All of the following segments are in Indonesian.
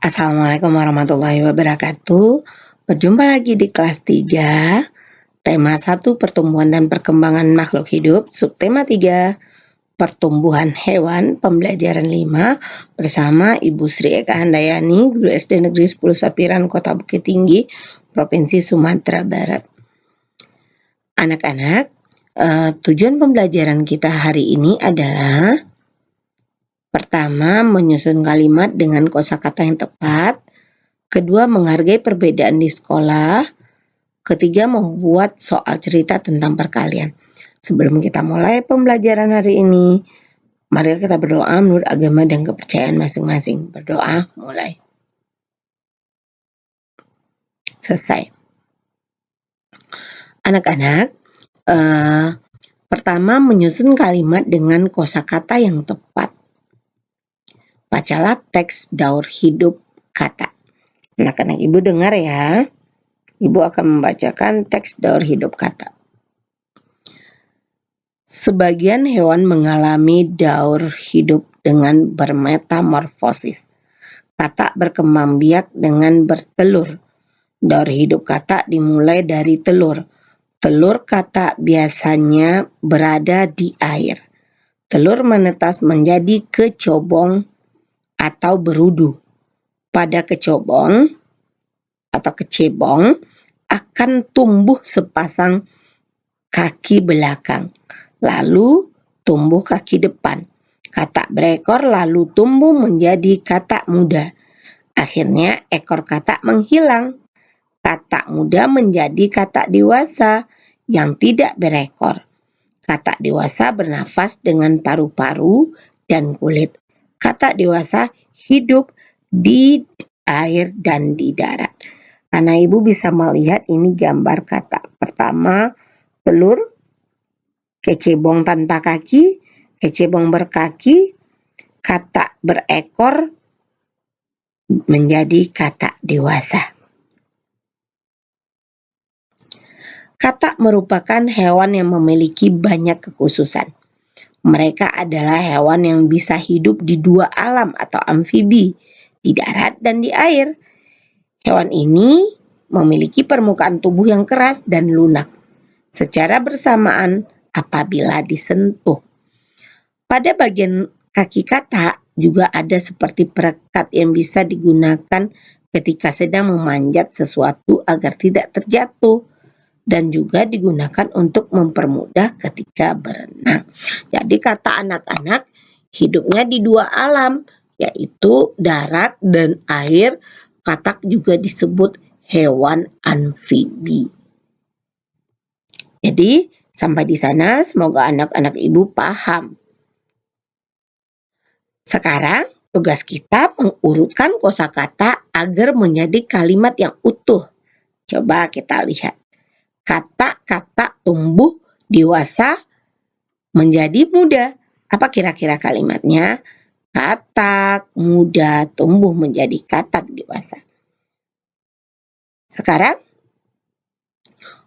Assalamualaikum warahmatullahi wabarakatuh. Berjumpa lagi di kelas 3, tema 1 pertumbuhan dan perkembangan makhluk hidup, subtema 3 pertumbuhan hewan, pembelajaran 5 bersama Ibu Sri Eka Handayani, Guru SD Negeri 10 Sapiran, Kota Bukit Tinggi, Provinsi Sumatera Barat. Anak-anak, tujuan pembelajaran kita hari ini adalah pertama, menyusun kalimat dengan kosakata yang tepat. Kedua, menghargai perbedaan di sekolah. Ketiga, membuat soal cerita tentang perkalian. Sebelum kita mulai pembelajaran hari ini, mari kita berdoa menurut agama dan kepercayaan masing-masing. Berdoa, mulai. Selesai. Anak-anak, pertama menyusun kalimat dengan kosakata yang tepat. Bacalah teks daur hidup kata. Anak-anak Ibu dengar ya. Ibu akan membacakan teks daur hidup kata. Sebagian hewan mengalami daur hidup dengan bermetamorfosis. Kata berkembang biak dengan bertelur. Daur hidup kata dimulai dari telur. Telur kata biasanya berada di air. Telur menetas menjadi kecobong atau berudu. Pada kecobong atau kecebong akan tumbuh sepasang kaki belakang, lalu tumbuh kaki depan. Katak berekor lalu tumbuh menjadi katak muda. Akhirnya ekor katak menghilang. Katak muda menjadi katak dewasa yang tidak berekor. Katak dewasa bernafas dengan paru-paru dan kulit. Katak dewasa hidup di air dan di darat. Karena Ibu bisa melihat ini gambar katak. Pertama, telur, kecebong tanpa kaki, kecebong berkaki, katak berekor menjadi katak dewasa. Katak merupakan hewan yang memiliki banyak kekhususan. Mereka adalah hewan yang bisa hidup di dua alam atau amfibi, di darat dan di air. Hewan ini memiliki permukaan tubuh yang keras dan lunak secara bersamaan apabila disentuh. Pada bagian kaki katak juga ada seperti perekat yang bisa digunakan ketika sedang memanjat sesuatu agar tidak terjatuh. Dan juga digunakan untuk mempermudah ketika berenang. Jadi kata anak-anak hidupnya di dua alam, yaitu darat dan air. Katak juga disebut hewan amfibi. Jadi sampai di sana semoga anak-anak Ibu paham. Sekarang tugas kita mengurutkan kosakata agar menjadi kalimat yang utuh. Coba kita lihat. Kata-kata tumbuh dewasa menjadi muda. Apa kira-kira kalimatnya? Katak muda tumbuh menjadi katak dewasa. Sekarang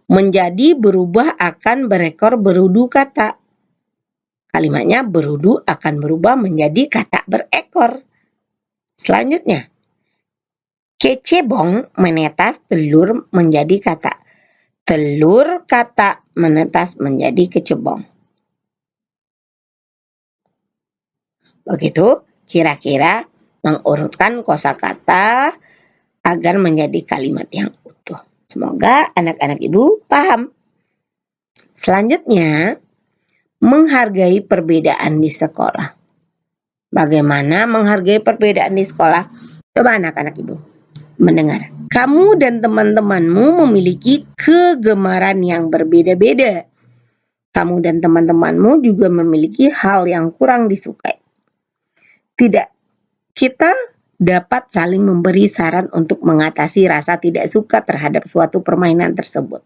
menjadi berubah akan berekor berudu katak. Kalimatnya berudu akan berubah menjadi katak berekor. Selanjutnya, kecebong menetas telur menjadi katak. Telur katak menetas menjadi kecebong. Begitu kira-kira mengurutkan kosakata agar menjadi kalimat yang utuh. Semoga anak-anak Ibu paham. Selanjutnya, menghargai perbedaan di sekolah. Bagaimana menghargai perbedaan di sekolah? Coba anak-anak Ibu mendengar. Kamu dan teman-temanmu memiliki kegemaran yang berbeda-beda. Kamu dan teman-temanmu juga memiliki hal yang kurang disukai. Tidak, kita dapat saling memberi saran untuk mengatasi rasa tidak suka terhadap suatu permainan tersebut.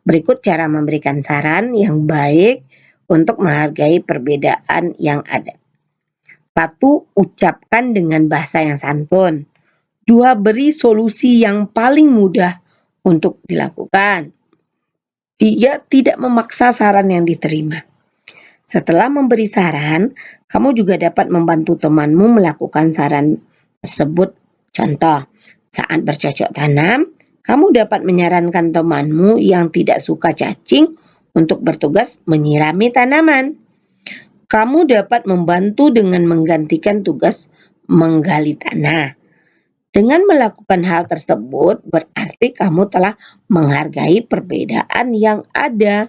Berikut cara memberikan saran yang baik untuk menghargai perbedaan yang ada. 1. Ucapkan dengan bahasa yang santun. 2. Beri solusi yang paling mudah untuk dilakukan. 3. Tidak memaksa saran yang diterima. Setelah memberi saran, kamu juga dapat membantu temanmu melakukan saran tersebut Contoh, saat bercocok tanam, kamu dapat menyarankan temanmu yang tidak suka cacing untuk bertugas menyirami tanaman. Kamu dapat membantu dengan menggantikan tugas menggali tanah. Dengan melakukan hal tersebut, berarti kamu telah menghargai perbedaan yang ada.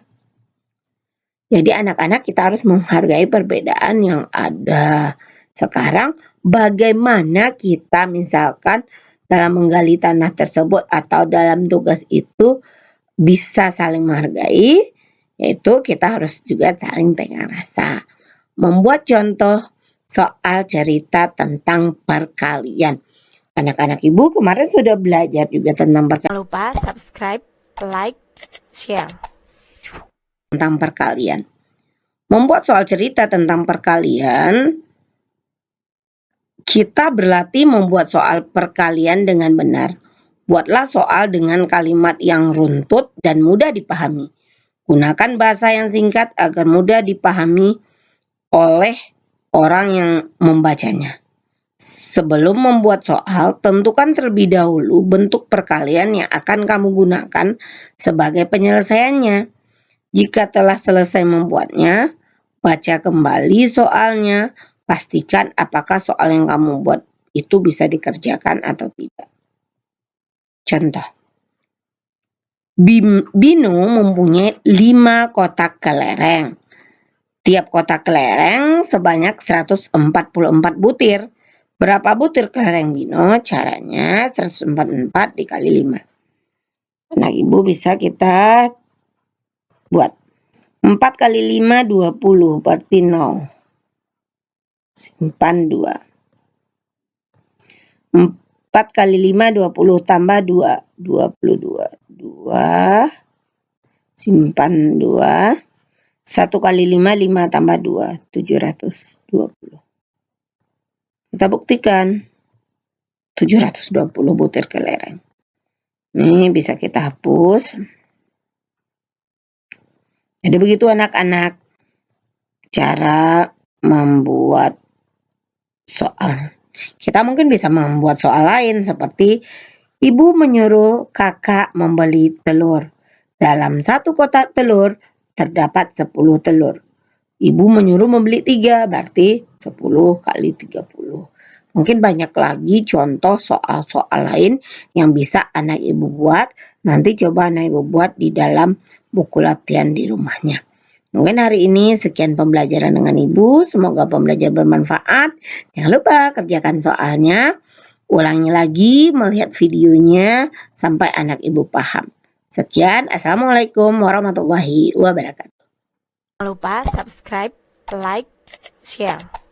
Jadi anak-anak kita harus menghargai perbedaan yang ada. Sekarang bagaimana kita misalkan dalam menggali tanah tersebut atau dalam tugas itu bisa saling menghargai, yaitu kita harus juga saling tengah rasa. Membuat contoh soal cerita tentang perkalian. Anak-anak ibu kemarin sudah belajar juga tentang Jangan lupa subscribe, like, share. Tentang perkalian. Membuat soal cerita tentang perkalian, kita berlatih membuat soal perkalian dengan benar. Buatlah soal dengan kalimat yang runtut dan mudah dipahami. Gunakan bahasa yang singkat agar mudah dipahami oleh orang yang membacanya. Sebelum membuat soal, tentukan terlebih dahulu bentuk perkalian yang akan kamu gunakan sebagai penyelesaiannya. Jika telah selesai membuatnya, baca kembali soalnya, pastikan apakah soal yang kamu buat itu bisa dikerjakan atau tidak. Contoh, Bino mempunyai 5 kotak kelereng. Tiap kotak kelereng sebanyak 144 butir. Berapa butir kelereng Bino? Caranya 144 dikali 5. Nah, ibu bisa kita buat. 4 kali 5, 20. Berarti 0. Simpan 2. 4 kali 5, 20. Tambah 2. 22. 2. Simpan 2. 1 kali 5, 5 tambah 2. 720. Kita buktikan. 720 butir kelereng. Ini bisa kita hapus. Jadi begitu anak-anak cara membuat soal. Kita mungkin bisa membuat soal lain seperti ibu menyuruh kakak membeli telur. Dalam 1 kotak telur terdapat 10 telur. Ibu menyuruh membeli 3, berarti 10 kali 30. Mungkin banyak lagi contoh soal-soal lain yang bisa anak ibu buat. Nanti coba anak ibu buat di dalam buku latihan di rumahnya. Mungkin hari ini sekian pembelajaran dengan ibu. Semoga pembelajaran bermanfaat. Jangan lupa kerjakan soalnya. Ulangi lagi melihat videonya sampai anak ibu paham. Sekian. Assalamualaikum warahmatullahi wabarakatuh. Jangan lupa subscribe, like, share.